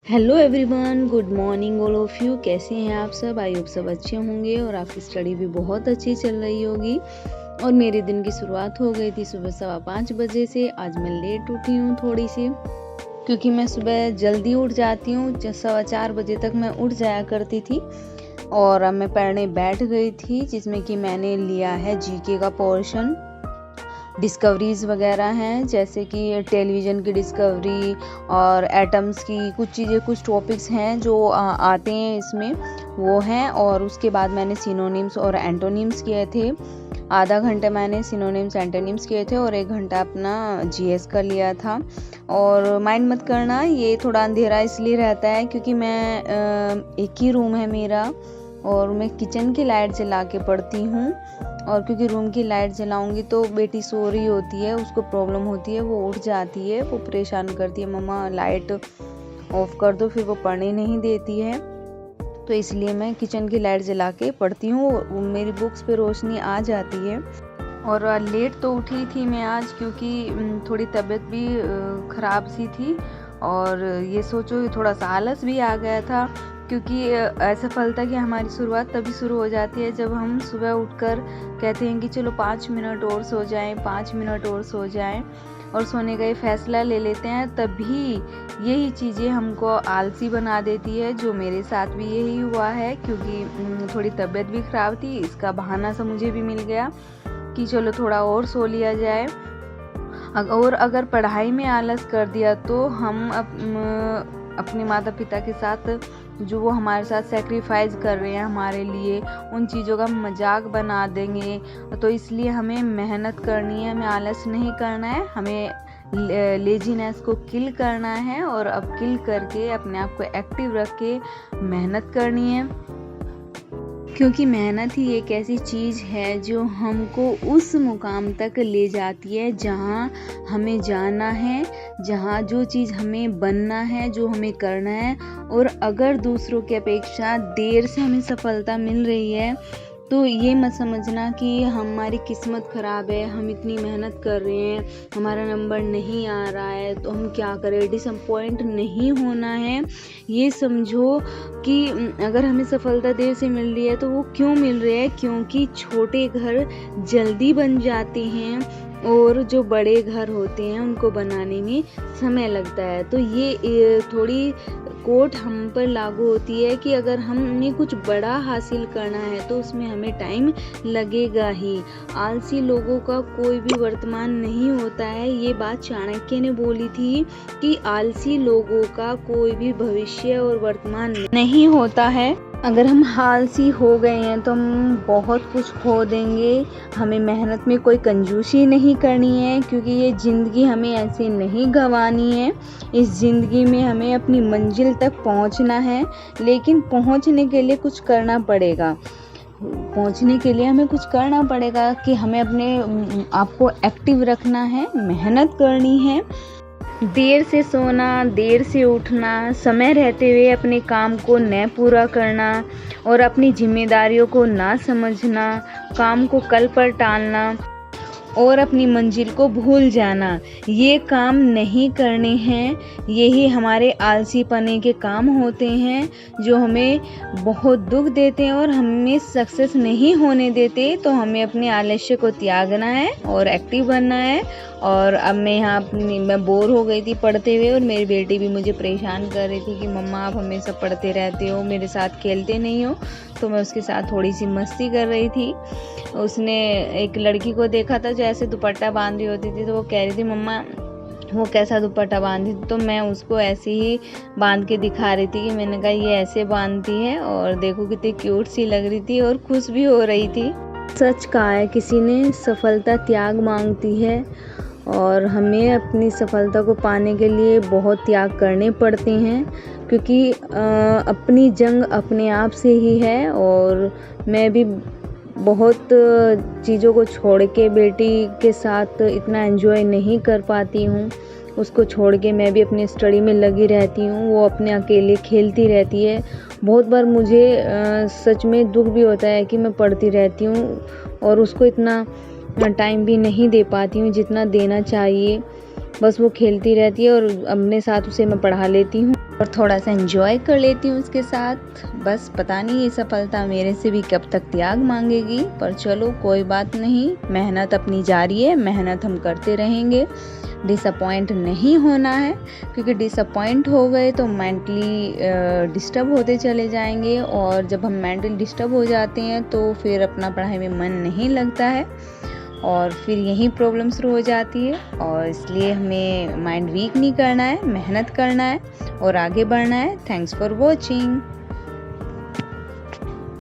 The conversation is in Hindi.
Hello everyone, good morning all of you. कैसे हैं आप सब? आई होप सब अच्छे होंगे और आपकी स्टडी भी बहुत अच्छी चल रही होगी। और मेरे दिन की शुरुआत हो गई थी सुबह 5:15 बजे से। आज मैं लेट उठी हूँ थोड़ी सी, क्योंकि मैं सुबह जल्दी उठ जाती हूँ। 4:15 बजे तक मैं उठ जाया करती थी और अब मैं पढ़ने बैठ गई थी, जिसमें कि मैंने लिया है जीके का पोर्शन। डिस्कवरीज वगैरह हैं, जैसे कि टेलीविज़न की डिस्कवरी और एटम्स की कुछ चीज़ें, कुछ टॉपिक्स हैं जो आते हैं इसमें, वो हैं। और उसके बाद मैंने सिनोनिम्स और एंटोनिम्स किए थे। आधा घंटा मैंने सिनोनिम्स एंटोनिम्स किए थे और 1 घंटा अपना जीएस कर लिया था। और माइंड मत करना, ये थोड़ा अंधेरा इसलिए रहता है क्योंकि मैं एक ही रूम है मेरा और मैं किचन की लाइट जला के पढ़ती हूँ। और क्योंकि रूम की लाइट जलाऊंगी तो बेटी सो रही होती है, उसको प्रॉब्लम होती है, वो उठ जाती है, वो परेशान करती है, मम्मा लाइट ऑफ कर दो, फिर वो पढ़ने नहीं देती है। तो इसलिए मैं किचन की लाइट जला के पढ़ती हूँ, मेरी बुक्स पे रोशनी आ जाती है। और लेट तो उठी थी मैं आज, क्योंकि थोड़ी तबीयत भी ख़राब सी थी और ये सोचो थोड़ा सा आलस भी आ गया था, क्योंकि ऐसा फलता कि हमारी शुरुआत तभी शुरू हो जाती है जब हम सुबह उठकर कहते हैं कि चलो 5 मिनट और सो जाएं, 5 मिनट और सो जाएं, और सोने का ये फैसला ले लेते हैं। तभी यही चीज़ें हमको आलसी बना देती है, जो मेरे साथ भी यही हुआ है। क्योंकि थोड़ी तबीयत भी ख़राब थी, इसका बहाना सा मुझे भी मिल गया कि चलो थोड़ा और सो लिया जाए। और अगर पढ़ाई में आलस कर दिया तो हम अपने माता पिता के साथ, जो वो हमारे साथ सेक्रीफाइस कर रहे हैं हमारे लिए, उन चीज़ों का मजाक बना देंगे। तो इसलिए हमें मेहनत करनी है, हमें आलस नहीं करना है, हमें लेजीनेस को किल करना है और अब किल करके अपने आप को एक्टिव रख के मेहनत करनी है। क्योंकि मेहनत ही एक ऐसी चीज़ है जो हमको उस मुकाम तक ले जाती है जहाँ हमें जाना है, जहाँ जो चीज़ हमें बनना है, जो हमें करना है। और अगर दूसरों की अपेक्षा देर से हमें सफलता मिल रही है तो ये मत समझना कि हमारी किस्मत ख़राब है, हम इतनी मेहनत कर रहे हैं, हमारा नंबर नहीं आ रहा है तो हम क्या करें। डिसअपॉइंट नहीं होना है। ये समझो कि अगर हमें सफलता देर से मिल रही है तो वो क्यों मिल रही है, क्योंकि छोटे घर जल्दी बन जाते हैं और जो बड़े घर होते हैं उनको बनाने में समय लगता है। तो ये थोड़ी कोट हम पर लागू होती है कि अगर हमें कुछ बड़ा हासिल करना है तो उसमें हमें टाइम लगेगा ही। आलसी लोगों का कोई भी वर्तमान नहीं होता है। ये बात चाणक्य ने बोली थी कि आलसी लोगों का कोई भी भविष्य और वर्तमान नहीं होता है। अगर हम आलसी हो गए हैं तो हम बहुत कुछ खो देंगे। हमें मेहनत में कोई कंजूसी नहीं करनी है, क्योंकि ये ज़िंदगी हमें ऐसे नहीं गंवानी है। इस ज़िंदगी में हमें अपनी मंजिल तक पहुंचना है, लेकिन पहुंचने के लिए कुछ करना पड़ेगा। पहुंचने के लिए हमें कुछ करना पड़ेगा कि हमें अपने आप को एक्टिव रखना है, मेहनत करनी है। देर से सोना, देर से उठना, समय रहते हुए अपने काम को न पूरा करना और अपनी जिम्मेदारियों को ना समझना, काम को कल पर टालना और अपनी मंजिल को भूल जाना, ये काम नहीं करने हैं। यही हमारे आलसीपने के काम होते हैं जो हमें बहुत दुख देते हैं और हमें सक्सेस नहीं होने देते। तो हमें अपने आलस्य को त्यागना है और एक्टिव बनना है। और अब मैं बोर हो गई थी पढ़ते हुए, और मेरी बेटी भी मुझे परेशान कर रही थी कि मम्मा आप हमेशा पढ़ते रहते हो, मेरे साथ खेलते नहीं हो। तो मैं उसके साथ थोड़ी सी मस्ती कर रही थी। उसने एक लड़की को देखा था जो ऐसे दुपट्टा बांध रही होती थी, तो वो कह रही थी मम्मा वो कैसा दुपट्टा बांधी थी। तो मैं उसको ऐसे ही बांध के दिखा रही थी कि मैंने कहा ये ऐसे बांधती है, और देखो कितनी क्यूट सी लग रही थी और खुश भी हो रही थी। सच कहा है किसी ने, सफलता त्याग मांगती है और हमें अपनी सफलता को पाने के लिए बहुत त्याग करने पड़ते हैं, क्योंकि अपनी जंग अपने आप से ही है। और मैं भी बहुत चीज़ों को छोड़ के बेटी के साथ इतना एंजॉय नहीं कर पाती हूँ। उसको छोड़ के मैं भी अपनी स्टडी में लगी रहती हूँ, वो अपने अकेले खेलती रहती है। बहुत बार मुझे सच में दुख भी होता है कि मैं पढ़ती रहती हूँ और उसको इतना टाइम भी नहीं दे पाती हूँ जितना देना चाहिए। बस वो खेलती रहती है और अपने साथ उसे मैं पढ़ा लेती हूँ। और थोड़ा सा एंजॉय कर लेती हूँ उसके साथ। बस पता नहीं ये सफलता मेरे से भी कब तक त्याग मांगेगी, पर चलो कोई बात नहीं, मेहनत अपनी जारी है, मेहनत हम करते रहेंगे। डिसअपॉइंट नहीं होना है, क्योंकि डिसअपॉइंट हो गए तो मेंटली डिस्टर्ब होते चले जाएंगे, और जब हम मेंटली डिस्टर्ब हो जाते हैं तो फिर अपना पढ़ाई में मन नहीं लगता है और फिर यही प्रॉब्लम शुरू हो जाती है। और इसलिए हमें माइंड वीक नहीं करना है, मेहनत करना है और आगे बढ़ना है। Thanks for watching.